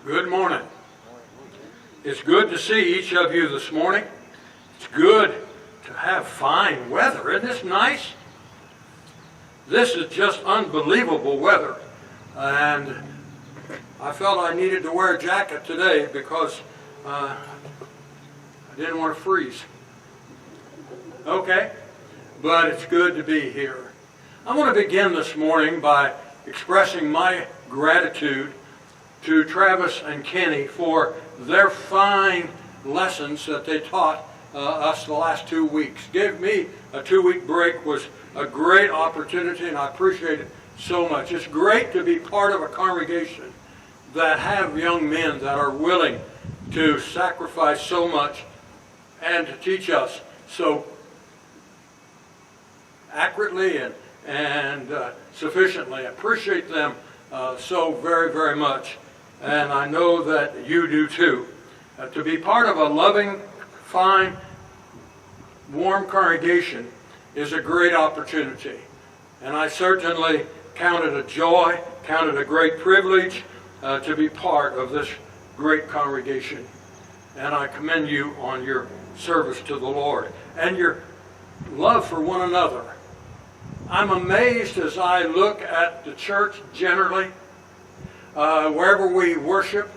Good morning. It's good to see each of you this morning. It's good to have fine weather. Isn't this nice? This is just unbelievable weather. And I felt I needed to wear a jacket today because I didn't want to freeze. Okay, but it's good to be here. I want to begin this morning by expressing my gratitude to Travis and Kenny for their fine lessons that they taught us the last 2 weeks. Gave me a 2-week break, was a great opportunity, and I appreciate it so much. It's great to be part of a congregation that have young men that are willing to sacrifice so much and to teach us so accurately and sufficiently. I appreciate them so very, very much. And I know that you do too. To be part of a loving, fine, warm congregation is a great opportunity. And I certainly count it a joy, count it a great privilege to be part of this great congregation. And I commend you on your service to the Lord and your love for one another. I'm amazed as I look at the church generally. Wherever we worship,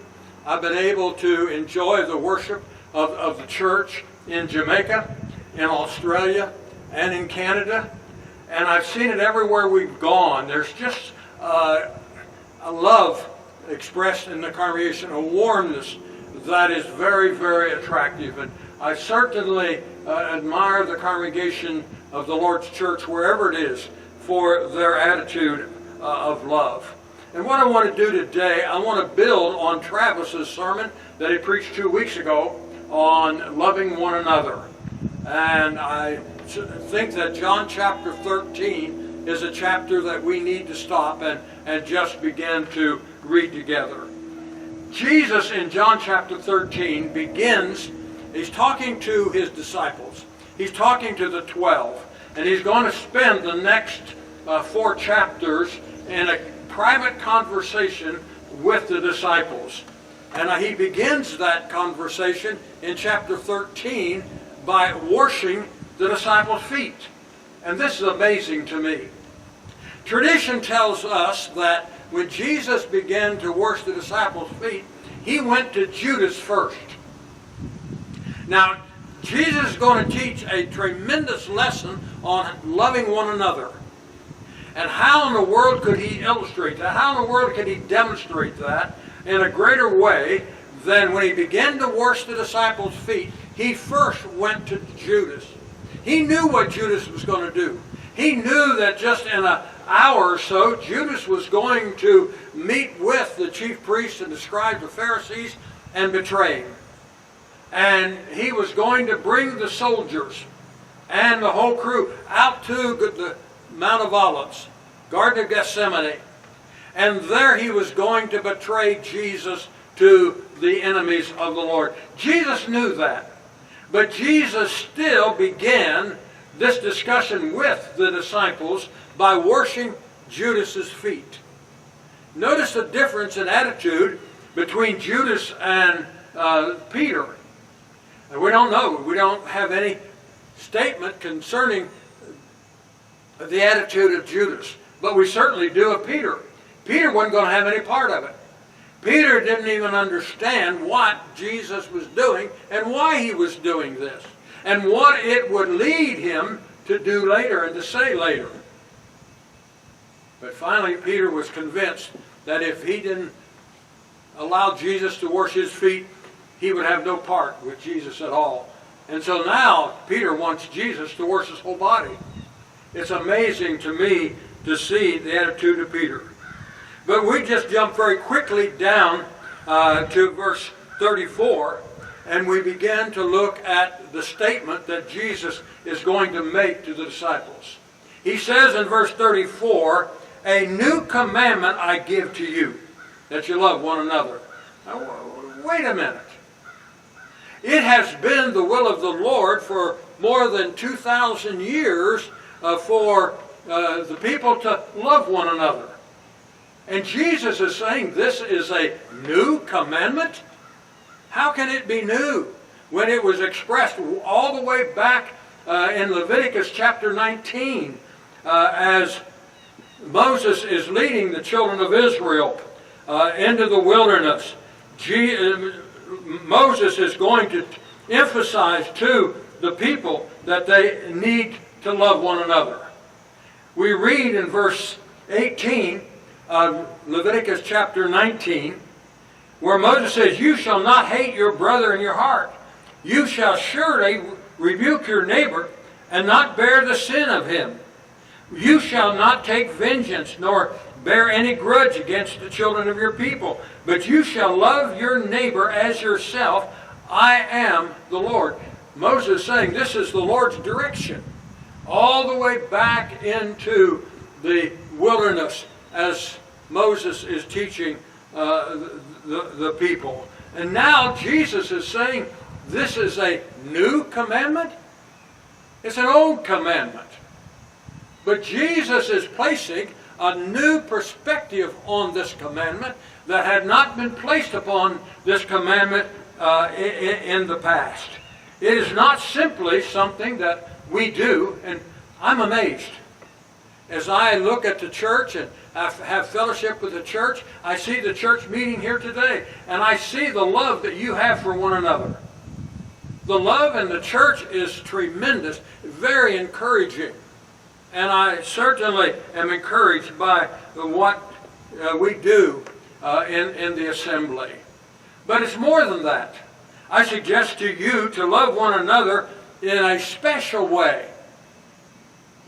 I've been able to enjoy the worship of the church in Jamaica, in Australia, and in Canada. And I've seen it everywhere we've gone. There's just a love expressed in the congregation, a warmness that is very, very attractive. And I certainly admire the congregation of the Lord's church, wherever it is, for their attitude of love. And what I want to do today, I want to build on Travis's sermon that he preached 2 weeks ago on loving one another. And I think that John chapter 13 is a chapter that we need to stop and just begin to read together. Jesus in John chapter 13 begins, he's talking to his disciples. He's talking to the 12. And he's going to spend the next 4 chapters in a private conversation with the disciples. And he begins that conversation in chapter 13 by washing the disciples' feet. And this is amazing to me. Tradition tells us that when Jesus began to wash the disciples' feet, he went to Judas first. Now, Jesus is going to teach a tremendous lesson on loving one another. And how in the world could he illustrate that? How in the world could he demonstrate that in a greater way than when he began to wash the disciples' feet? He first went to Judas. He knew what Judas was going to do. He knew that just in an hour or so, Judas was going to meet with the chief priests and the scribes, the Pharisees, and betray him. And he was going to bring the soldiers and the whole crew out to the Mount of Olives, Garden of Gethsemane. And there he was going to betray Jesus to the enemies of the Lord. Jesus knew that. But Jesus still began this discussion with the disciples by washing Judas's feet. Notice the difference in attitude between Judas and Peter. And we don't know. We don't have any statement concerning the attitude of Judas. But we certainly do of Peter. Peter wasn't going to have any part of it. Peter didn't even understand what Jesus was doing and why he was doing this. And what it would lead him to do later and to say later. But finally Peter was convinced that if he didn't allow Jesus to wash his feet, he would have no part with Jesus at all. And so now Peter wants Jesus to wash his whole body. It's amazing to me to see the attitude of Peter. But we just jump very quickly down to verse 34, and we begin to look at the statement that Jesus is going to make to the disciples. He says in verse 34, "A new commandment I give to you, that you love one another." Now, wait a minute. It has been the will of the Lord for more than 2,000 years for the people to love one another. And Jesus is saying this is a new commandment? How can it be new when it was expressed all the way back in Leviticus chapter 19 as Moses is leading the children of Israel into the wilderness? Moses is going to emphasize to the people that they need to love one another. We read in verse 18 of Leviticus chapter 19, where Moses says, "You shall not hate your brother in your heart. You shall surely rebuke your neighbor and not bear the sin of him. You shall not take vengeance nor bear any grudge against the children of your people, but you shall love your neighbor as yourself. I am the Lord." Moses is saying this is the Lord's direction all the way back into the wilderness as Moses is teaching the people. And now Jesus is saying this is a new commandment. It's an old commandment. But Jesus is placing a new perspective on this commandment that had not been placed upon this commandment in the past. It is not simply something that we do, and I'm amazed. As I look at the church and have fellowship with the church, I see the church meeting here today, and I see the love that you have for one another. The love in the church is tremendous, very encouraging. And I certainly am encouraged by what we do in the assembly. But it's more than that. I suggest to you to love one another in a special way,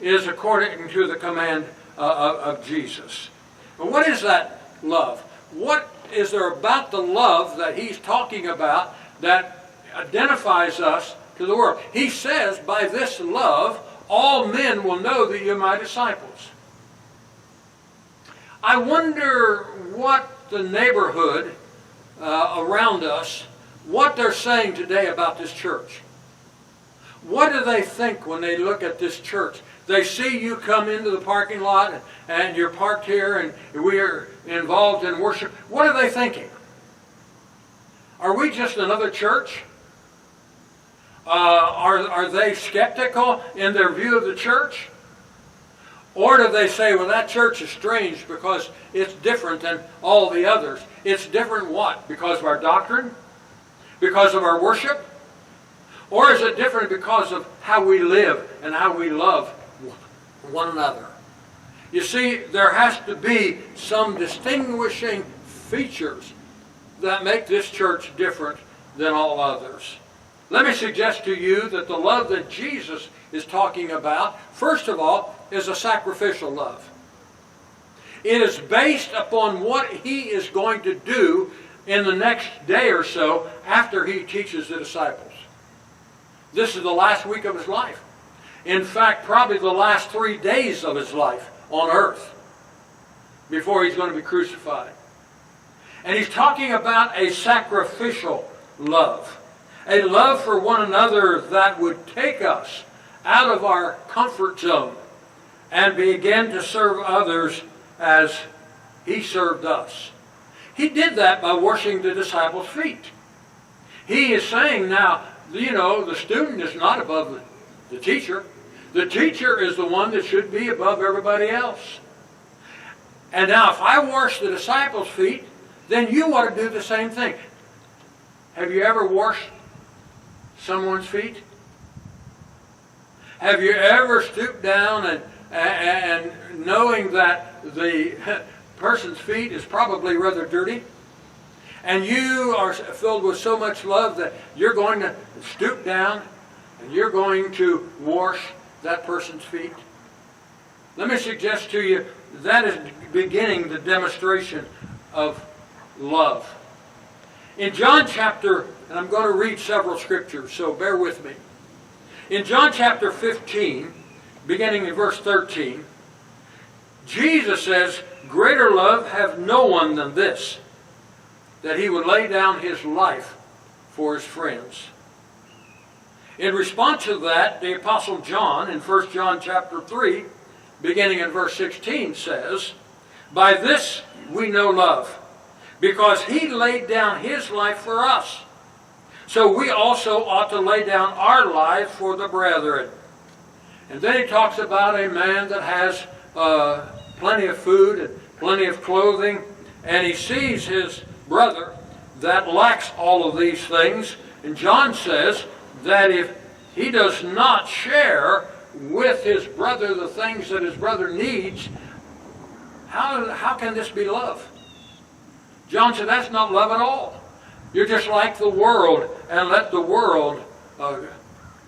is according to the command of Jesus. But what is that love? What is there about the love that he's talking about that identifies us to the world? He says, by this love, all men will know that you're my disciples. I wonder what the neighborhood around us, what they're saying today about this church. What do they think when they look at this church? They see you come into the parking lot and you're parked here and we are involved in worship. What are they thinking? Are we just another church? Are they skeptical in their view of the church? Or do they say, well, that church is strange because it's different than all the others? It's different what? Because of our doctrine? Because of our worship? Or is it different because of how we live and how we love one another? You see, there has to be some distinguishing features that make this church different than all others. Let me suggest to you that the love that Jesus is talking about, first of all, is a sacrificial love. It is based upon what he is going to do in the next day or so after he teaches the disciples. This is the last week of his life. In fact, probably the last 3 days of his life on earth before he's going to be crucified. And he's talking about a sacrificial love. A love for one another that would take us out of our comfort zone and begin to serve others as he served us. He did that by washing the disciples' feet. He is saying now, the student is not above the teacher. The teacher is the one that should be above everybody else. And now if I wash the disciples' feet, then you ought to do the same thing. Have you ever washed someone's feet? Have you ever stooped down and knowing that the person's feet is probably rather dirty, and you are filled with so much love that you're going to stoop down and you're going to wash that person's feet? Let me suggest to you that is beginning the demonstration of love. In John chapter, and I'm going to read several scriptures, so bear with me. In John chapter 15, beginning in verse 13, Jesus says, "Greater love have no one than this, that he would lay down his life for his friends." In response to that, the Apostle John in 1 John chapter 3, beginning in verse 16, says, By this we know love, because he laid down his life for us. So we also ought to lay down our life for the brethren. And then he talks about a man that has plenty of food and plenty of clothing, and he sees his brother that lacks all of these things. And John says that if he does not share with his brother the things that his brother needs, how can this be love? John said that's not love at all. You're just like the world, and let the world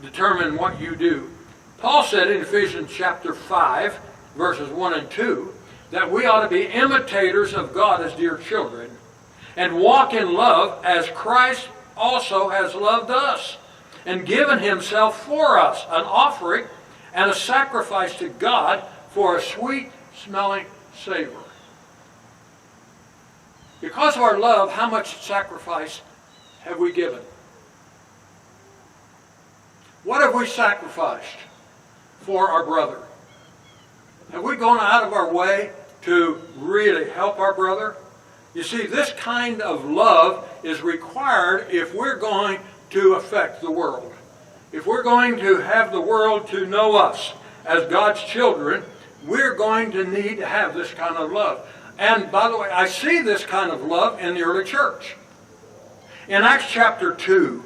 determine what you do. Paul said in Ephesians chapter 5, verses 1 and 2, that we ought to be imitators of God as dear children, and walk in love as Christ also has loved us, and given himself for us, an offering and a sacrifice to God for a sweet-smelling savor. Because of our love, how much sacrifice have we given? What have we sacrificed for our brother? Have we gone out of our way to really help our brother? You see, this kind of love is required if we're going to affect the world. If we're going to have the world to know us as God's children, we're going to need to have this kind of love. And by the way, I see this kind of love in the early church. In Acts chapter 2,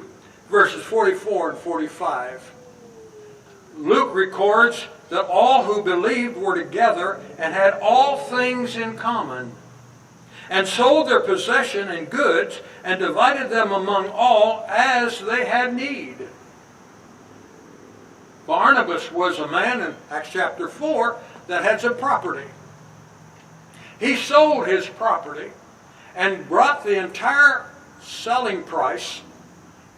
verses 44 and 45, Luke records that all who believed were together and had all things in common, and sold their possession and goods, and divided them among all as they had need. Barnabas was a man in Acts chapter 4 that had some property. He sold his property and brought the entire selling price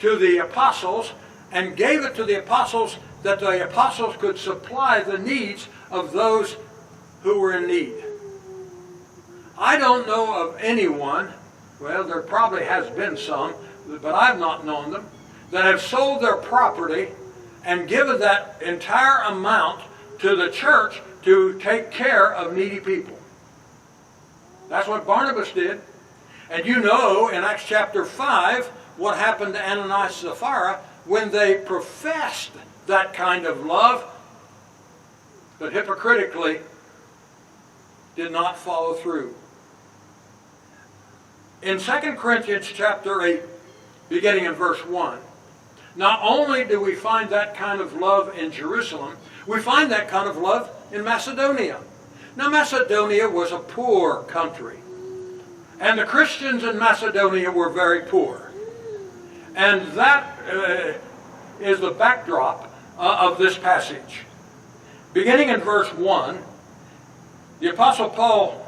to the apostles and gave it to the apostles that the apostles could supply the needs of those who were in need. I don't know of anyone, well, there probably has been some, but I've not known them, that have sold their property and given that entire amount to the church to take care of needy people. That's what Barnabas did. And you know in Acts chapter 5 what happened to Ananias and Sapphira when they professed that kind of love, but hypocritically did not follow through. In 2 Corinthians chapter 8, beginning in verse 1, not only do we find that kind of love in Jerusalem, we find that kind of love in Macedonia. Now, Macedonia was a poor country, and the Christians in Macedonia were very poor. And that is the backdrop of this passage. Beginning in verse 1, the Apostle Paul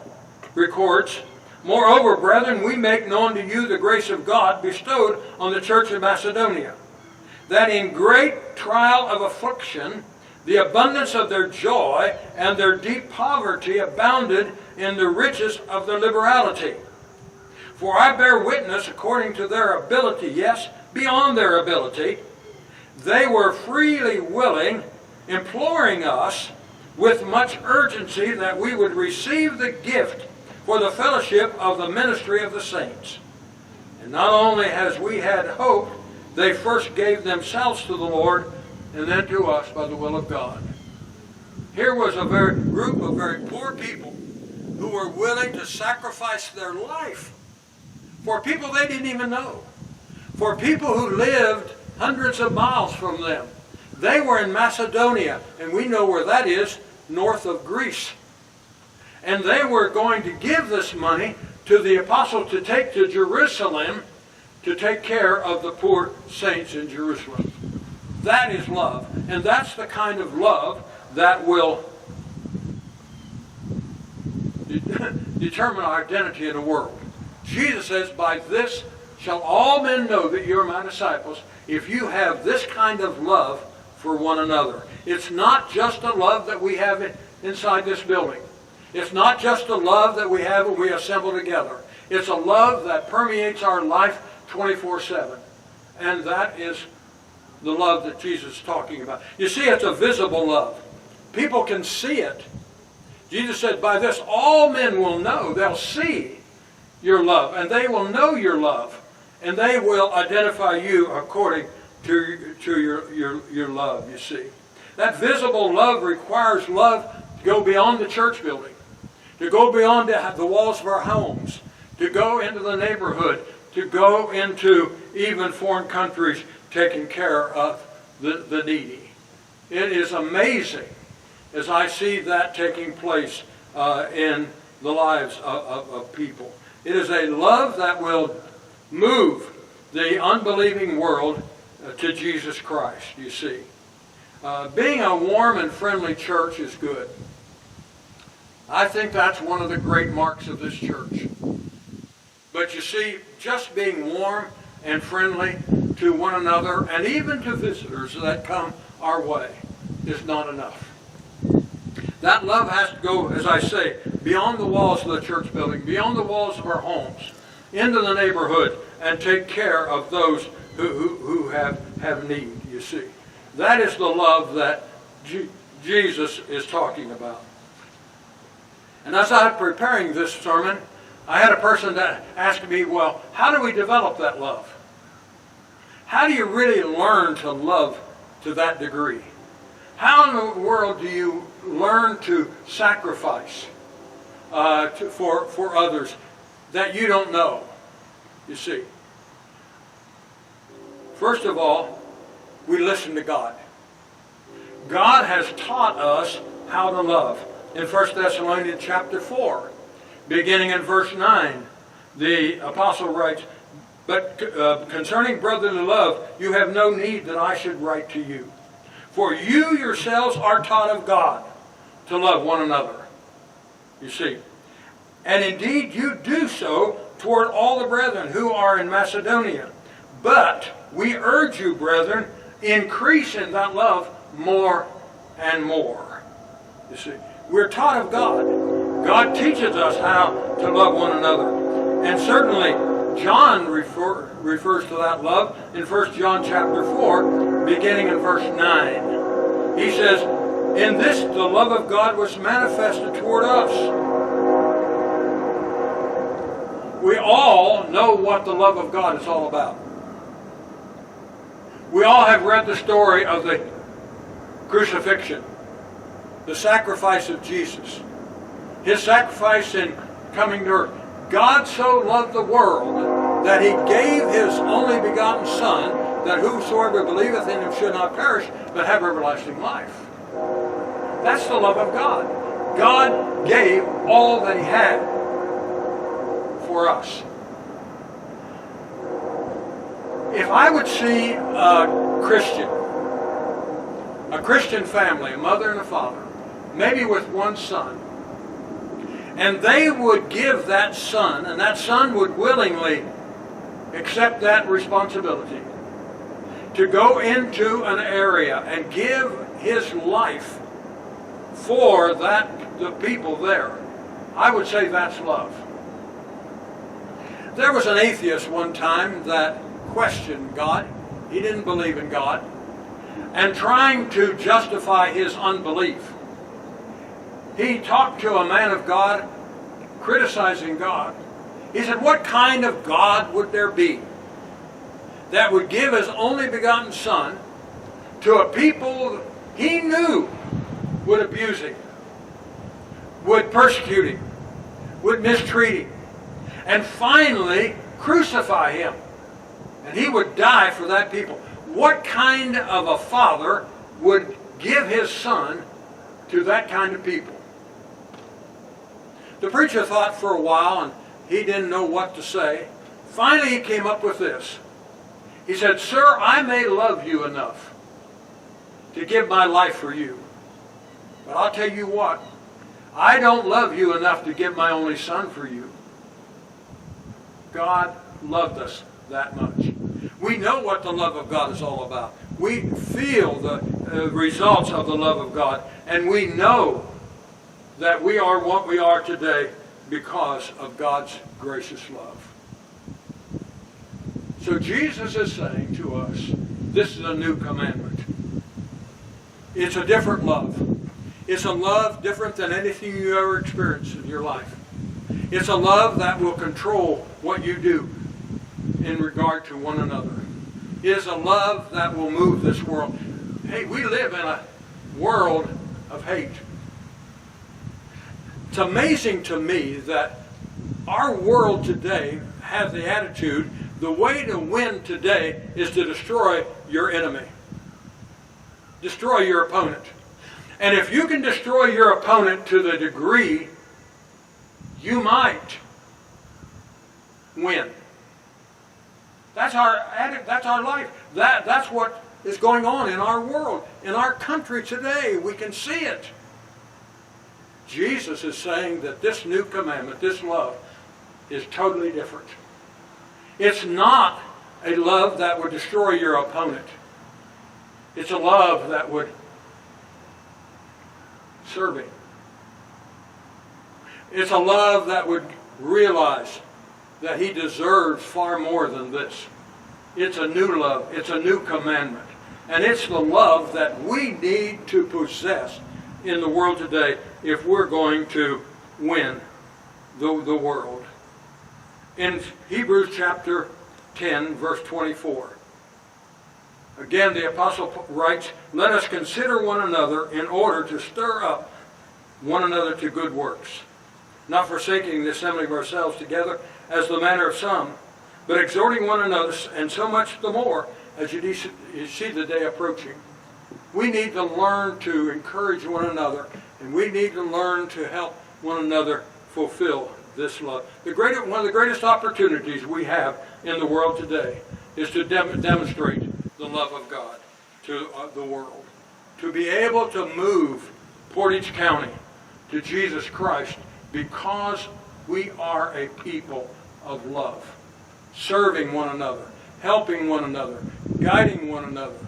records, "Moreover, brethren, we make known to you the grace of God bestowed on the church of Macedonia, that in great trial of affliction, the abundance of their joy and their deep poverty abounded in the riches of their liberality. For I bear witness according to their ability, yes, beyond their ability, they were freely willing, imploring us with much urgency that we would receive the gift for the fellowship of the ministry of the saints. And not only as we had hoped, they first gave themselves to the Lord, and then to us by the will of God." Here was a group of very poor people who were willing to sacrifice their life for people they didn't even know, for people who lived hundreds of miles from them. They were in Macedonia, and we know where that is, north of Greece. And they were going to give this money to the apostles to take to Jerusalem to take care of the poor saints in Jerusalem. That is love. And that's the kind of love that will determine our identity in the world. Jesus says, "By this shall all men know that you are my disciples, if you have this kind of love for one another." It's not just a love that we have inside this building. It's not just a love that we have when we assemble together. It's a love that permeates our life 24/7. And that is the love that Jesus is talking about. You see, it's a visible love. People can see it. Jesus said, by this all men will know, they'll see your love, and they will know your love, and they will identify you according to your love, you see. That visible love requires love to go beyond the church building, to go beyond the walls of our homes, to go into the neighborhood, to go into even foreign countries taking care of the needy. It is amazing as I see that taking place in the lives of people. It is a love that will move the unbelieving world to Jesus Christ, you see. Being a warm and friendly church is good. I think that's one of the great marks of this church. But you see, just being warm and friendly to one another, and even to visitors that come our way, is not enough. That love has to go, as I say, beyond the walls of the church building, beyond the walls of our homes, into the neighborhood, and take care of those who have need, you see. That is the love that Jesus is talking about. And as I was preparing this sermon, I had a person that asked me, well, how do we develop that love? How do you really learn to love to that degree? How in the world do you learn to sacrifice for others that you don't know, you see? First of all, we listen to God. God has taught us how to love. In 1 Thessalonians chapter 4, beginning in verse 9, the apostle writes, but concerning brotherly love, you have no need that I should write to you. For you yourselves are taught of God to love one another. You see. And indeed you do so toward all the brethren who are in Macedonia. But we urge you, brethren, increase in that love more and more. You see. We're taught of God. God teaches us how to love one another. And certainly John refers to that love in 1 John chapter 4, beginning in verse 9. He says, in this the love of God was manifested toward us. We all know what the love of God is all about. We all have read the story of the crucifixion, the sacrifice of Jesus, his sacrifice in coming to earth. God so loved the world that he gave his only begotten Son, that whosoever believeth in him should not perish, but have everlasting life. That's the love of God. God gave all that he had for us. If I would see a Christian family, a mother and a father, maybe with one son, and they would give that son, and that son would willingly accept that responsibility to go into an area and give his life for the people there, I would say that's love. There was an atheist one time that questioned God. He didn't believe in God. And trying to justify his unbelief, he talked to a man of God, criticizing God. He said, what kind of God would there be that would give his only begotten Son to a people he knew would abuse him, would persecute him, would mistreat him, and finally crucify him? And he would die for that people. What kind of a father would give his son to that kind of people? The preacher thought for a while, and he didn't know what to say. Finally, he came up with this. He said, sir, I may love you enough to give my life for you. But I'll tell you what, I don't love you enough to give my only son for you. God loved us that much. We know what the love of God is all about. We feel the results of the love of God, and we know that we are what we are today because of God's gracious love. So Jesus is saying to us, this is a new commandment. It's a different love. It's a love different than anything you ever experienced in your life. It's a love that will control what you do in regard to one another. It is a love that will move this world. Hey, we live in a world of hate. It's amazing to me that our world today has the attitude, the way to win today is to destroy your enemy. Destroy your opponent. And if you can destroy your opponent to the degree you might win. That's our life. That's what is going on in our world, in our country today. We can see it. Jesus is saying that this new commandment, this love, is totally different. It's not a love that would destroy your opponent. It's a love that would serve him. It's a love that would realize that he deserves far more than this. It's a new love. It's a new commandment. And it's the love that we need to possess in the world today if we're going to win the world. In Hebrews chapter 10, verse 24, again the apostle writes, "Let us consider one another in order to stir up one another to good works, not forsaking the assembly of ourselves together, as the manner of some, but exhorting one another, and so much the more as you see the day approaching." We need to learn to encourage one another, and we need to learn to help one another fulfill this love. One of the greatest opportunities we have in the world today is to demonstrate the love of God to the world. To be able to move Portage County to Jesus Christ because we are a people of love, serving one another, helping one another, guiding one another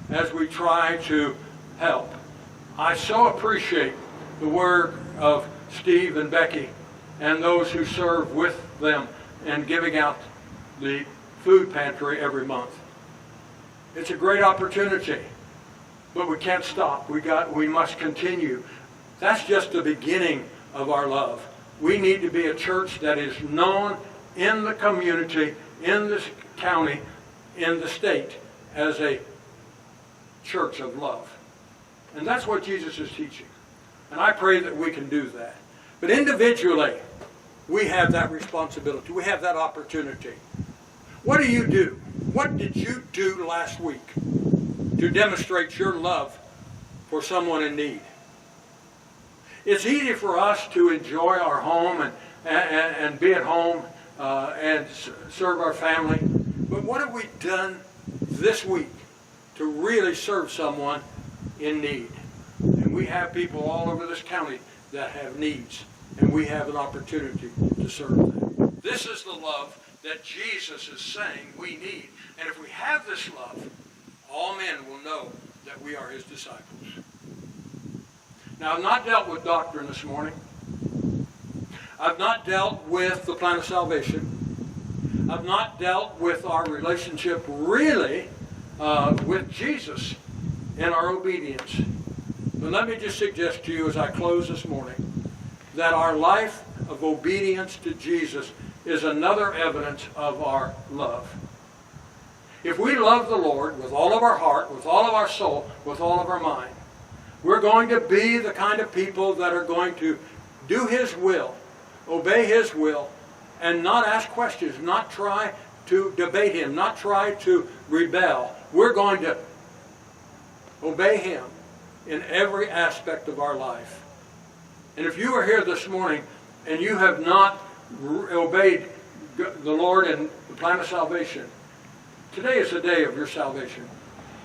as we try to help. I so appreciate the work of Steve and Becky and those who serve with them and giving out the food pantry every month. It's a great opportunity, but we can't stop. We must continue. That's just the beginning of our love. We need to be a church that is known in the community, in this county, in the state, as a church of love. And that's what Jesus is teaching. And I pray that we can do that. But individually, we have that responsibility. We have that opportunity. What do you do? What did you do last week to demonstrate your love for someone in need? It's easy for us to enjoy our home and be at home and serve our family. But what have we done this week to really serve someone in need? And we have people all over this county that have needs, and we have an opportunity to serve them. This is the love that Jesus is saying we need. And if we have this love, all men will know that we are his disciples. Now, I've not dealt with doctrine this morning. I've not dealt with the plan of salvation. I've not dealt with our relationship really with Jesus and our obedience. But let me just suggest to you as I close this morning that our life of obedience to Jesus is another evidence of our love. If we love the Lord with all of our heart, with all of our soul, with all of our mind, we're going to be the kind of people that are going to do his will, obey his will, and not ask questions, not try to debate him, not try to rebel. We're going to obey him in every aspect of our life. And if you are here this morning and you have not obeyed the Lord and the plan of salvation, today is the day of your salvation.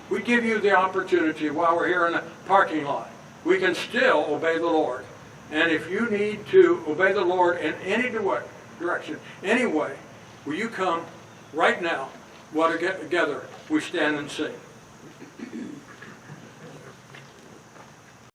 We give you the opportunity while we're here in the parking lot. We can still obey the Lord. And if you need to obey the Lord in any direction, any way, will you come right now while together we stand and sing.